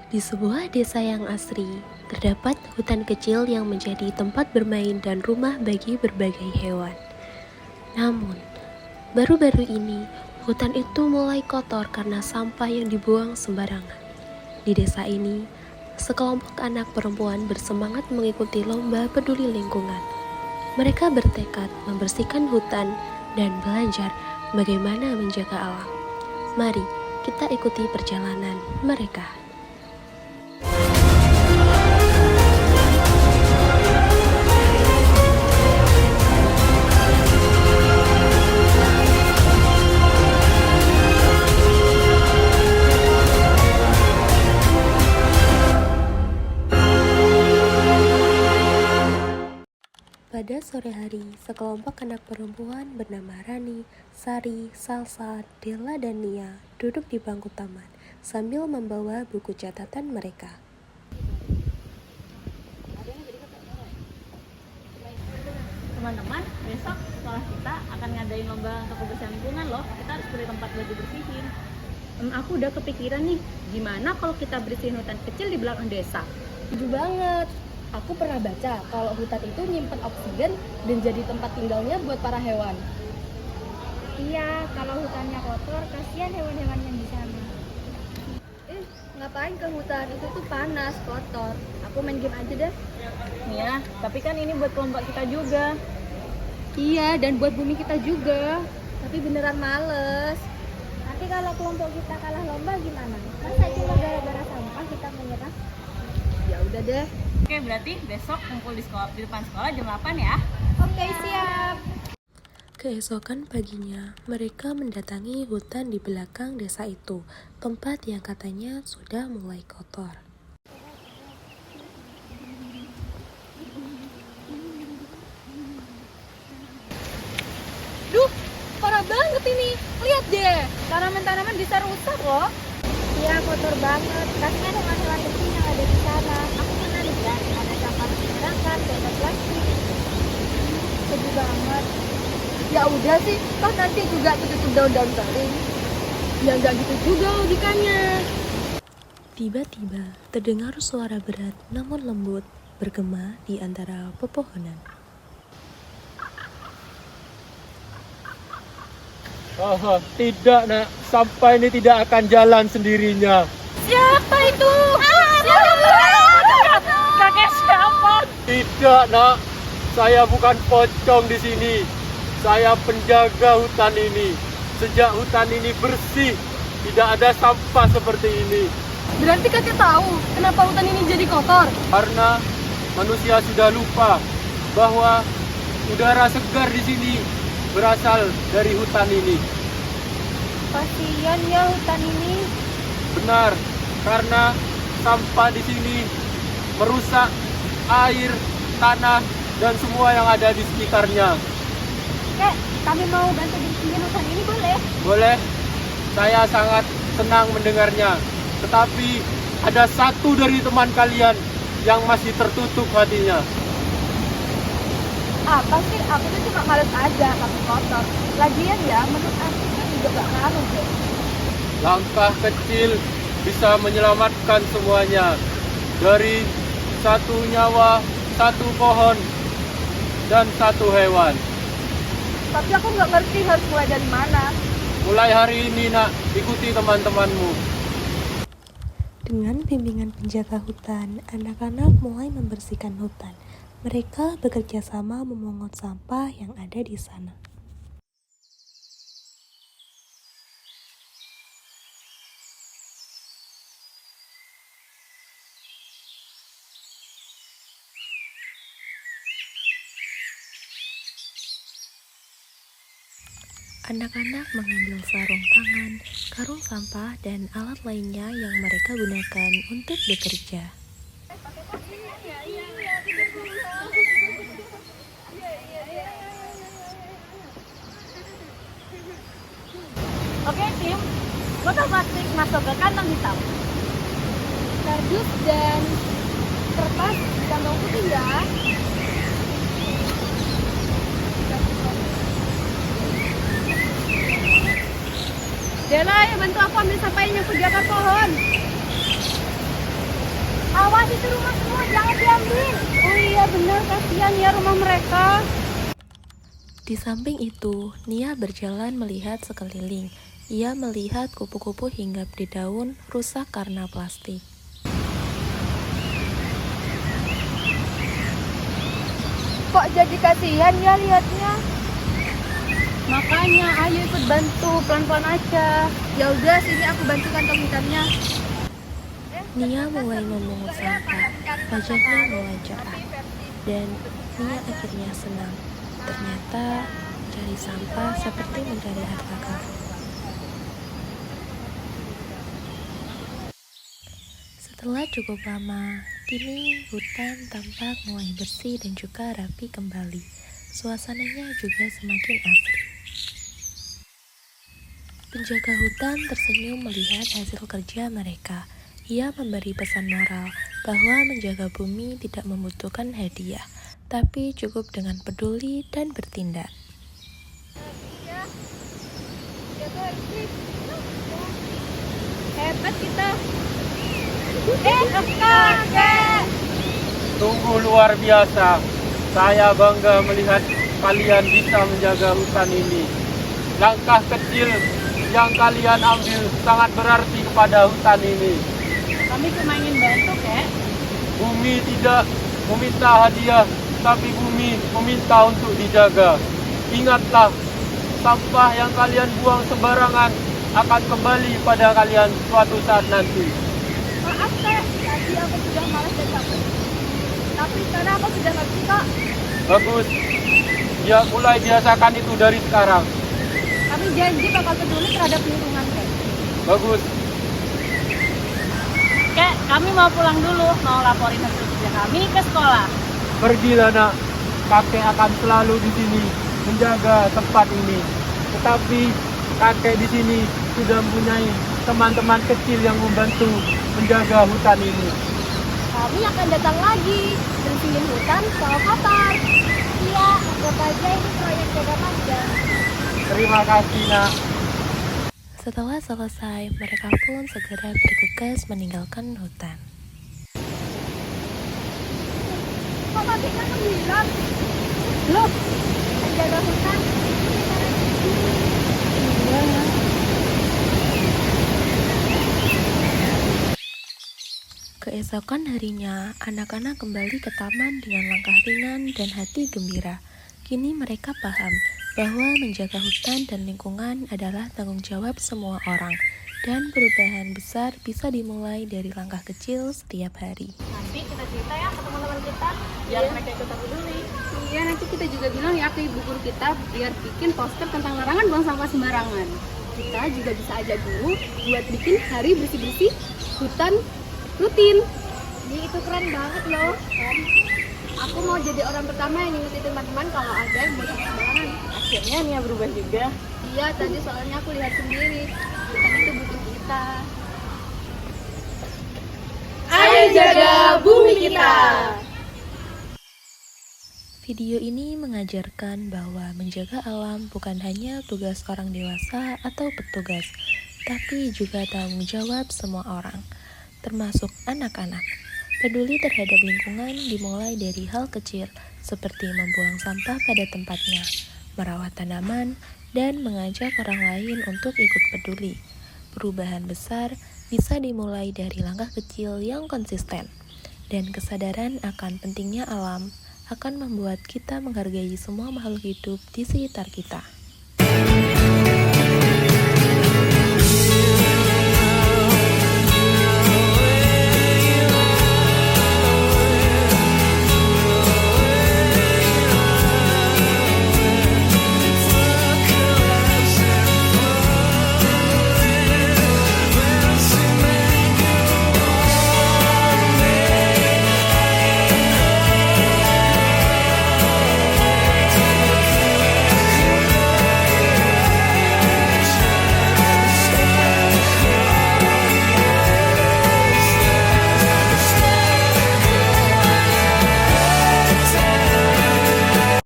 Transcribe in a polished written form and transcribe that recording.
Di sebuah desa yang asri, terdapat hutan kecil yang menjadi tempat bermain dan rumah bagi berbagai hewan. Namun, baru-baru ini, hutan itu mulai kotor karena sampah yang dibuang sembarangan. Di desa ini, sekelompok anak perempuan bersemangat mengikuti lomba peduli lingkungan. Mereka bertekad membersihkan hutan dan belajar bagaimana menjaga alam. Mari kita ikuti perjalanan mereka. Pada sore hari, sekelompok anak perempuan bernama Rani, Sari, Salsa, Della, dan Nia duduk di bangku taman sambil membawa buku catatan mereka. Teman-teman, besok sekolah kita akan ngadain lomba untuk kebersihan lingkungan loh. Kita harus pilih tempat buat dibersihin. Aku udah kepikiran nih, gimana kalau kita bersihin hutan kecil di belakang desa? Setuju banget. Aku pernah baca kalau hutan itu nyimpen oksigen dan jadi tempat tinggalnya buat para hewan. Iya, kalau hutannya kotor, kasihan hewan-hewan yang di sana. Ngapain ke hutan? Itu tuh panas, kotor. Aku main game aja deh. Iya, tapi kan ini buat kelompok kita juga. Iya, dan buat bumi kita juga. Tapi beneran males. Nanti kalau kelompok kita kalah lomba gimana? Masa cuma gara-gara sampah kita menyerah? Ya udah deh. Oke, berarti besok kumpul di depan sekolah jam 8 ya. Oke, siap. Keesokan paginya, mereka mendatangi hutan di belakang desa itu, tempat yang katanya sudah mulai kotor. Duh, parah banget ini. Lihat deh, tanaman-tanaman bisa rusak loh. Iya, kotor banget. Kasihan hewan-hewan kecil yang ada di sana. Aku pernah lihat ada sampah sembarangan, botol plastik. Sedih banget. Ya udah sih, toh nanti juga tutup daun-daun kering. Ya nggak gitu juga logikanya. Tiba-tiba terdengar suara berat namun lembut bergema di antara pepohonan. Oh, tidak nak, sampah ini tidak akan jalan sendirinya. Siapa itu? Kakek siapa? Tidak nak, saya bukan pocong di sini. Saya penjaga hutan ini. Sejak hutan ini bersih, tidak ada sampah seperti ini. Berarti kakek tahu kenapa hutan ini jadi kotor? Karena manusia sudah lupa bahwa udara segar di sini berasal dari hutan ini. Kasihan ya hutan ini. Benar, karena sampah di sini merusak air, tanah, dan semua yang ada di sekitarnya. Kek, kami mau bantu bersihin hutan ini boleh? Boleh, saya sangat senang mendengarnya. Tetapi ada satu dari teman kalian yang masih tertutup hatinya. Apa sih? Aku tuh cuma males aja tapi kotor. Lagian ya, menurut aku kan juga gak ngaruh deh. Langkah kecil bisa menyelamatkan semuanya. Dari satu nyawa, satu pohon, dan satu hewan. Tapi aku nggak ngerti harus mulai dari mana. Mulai hari ini nak, ikuti teman-temanmu. Dengan bimbingan penjaga hutan, anak-anak mulai membersihkan hutan. Mereka bekerja sama memungut sampah yang ada di sana. Anak-anak mengambil sarung tangan, karung sampah, dan alat lainnya yang mereka gunakan untuk bekerja. Oke, tim. Botol plastik masuk ke kantong hitam. Kardus dan kertas di kantong putih ya. Dela, ya bantu aku ambil sampah yang nyangkut di akar pohon. rumah semua, jangan diambil. Oh iya benar, kasihan ya rumah mereka. Di samping itu, Nia berjalan melihat sekeliling. Ia melihat kupu-kupu hinggap di daun rusak karena plastik. Kok jadi kasihan ya lihatnya? Makanya ayo ikut bantu, pelan-pelan aja. Ya udah, sini aku bantu kantong hitamnya. Nia mulai memungut sampah, wajahnya mulai cerah, dan Nia akhirnya senang. Ternyata mencari sampah seperti mencari harta karun. Setelah cukup lama, kini hutan tampak mulai bersih dan juga rapi kembali. Suasananya juga semakin asri. Penjaga hutan tersenyum melihat hasil kerja mereka. Ia memberi pesan moral bahwa menjaga bumi tidak membutuhkan hadiah, tapi cukup dengan peduli dan bertindak. Hebat kita. Kakek. Sungguh luar biasa. Saya bangga melihat kalian bisa menjaga hutan ini. Langkah kecil yang kalian ambil sangat berarti kepada hutan ini. Kami cuma ingin bantu, Kek. Bumi tidak meminta hadiah, tapi bumi meminta untuk dijaga. Ingatlah, sampah yang kalian buang sembarangan akan kembali pada kalian suatu saat nanti. Maaf, Kak. Tadi aku sudah malas dan capek. Tapi sekarang aku sudah ngerti, Kak. Bagus. Ya, mulai biasakan itu dari sekarang. Kami janji bakal peduli terhadap lingkungan, Kak. Bagus. Kek, kami mau pulang dulu, mau laporin hasil kerja kami ke sekolah. Pergilah nak, kakek akan selalu di sini menjaga tempat ini. Tetapi kakek di sini sudah mempunyai teman-teman kecil yang membantu menjaga hutan ini. Kami akan datang lagi, bersihin hutan sama Katar. Iya, anggap aja ini proyek jaga manja. Terima kasih nak. Setelah selesai, mereka pun segera bergegas meninggalkan hutan. Kok pabriknya menghilang? Loh, penjaga hutan. Keesokan harinya, anak-anak kembali ke taman dengan langkah ringan dan hati gembira. Kini mereka paham bahwa menjaga hutan dan lingkungan adalah tanggung jawab semua orang, dan perubahan besar bisa dimulai dari langkah kecil setiap hari. Nanti kita cerita ya ke teman-teman kita, biar mereka ikutan peduli. Iya, nanti kita juga bilang ya ke ibu guru kita biar bikin poster tentang larangan buang sampah sembarangan. Kita juga bisa ajak guru buat bikin hari bersih-bersih hutan rutin. Ini itu keren banget loh. Aku mau jadi orang pertama yang ngingetin teman-teman kalau ada yang buang sampah sembarangan. Akhirnya Nia berubah juga. Iya, tadi soalnya aku lihat sendiri. Hutan itu butuh kita. Ayo jaga bumi kita. Video ini mengajarkan bahwa menjaga alam bukan hanya tugas orang dewasa atau petugas, tapi juga tanggung jawab semua orang, termasuk anak-anak. Peduli terhadap lingkungan dimulai dari hal kecil, seperti membuang sampah pada tempatnya, merawat tanaman, dan mengajak orang lain untuk ikut peduli. Perubahan besar bisa dimulai dari langkah kecil yang konsisten, dan kesadaran akan pentingnya alam akan membuat kita menghargai semua makhluk hidup di sekitar kita.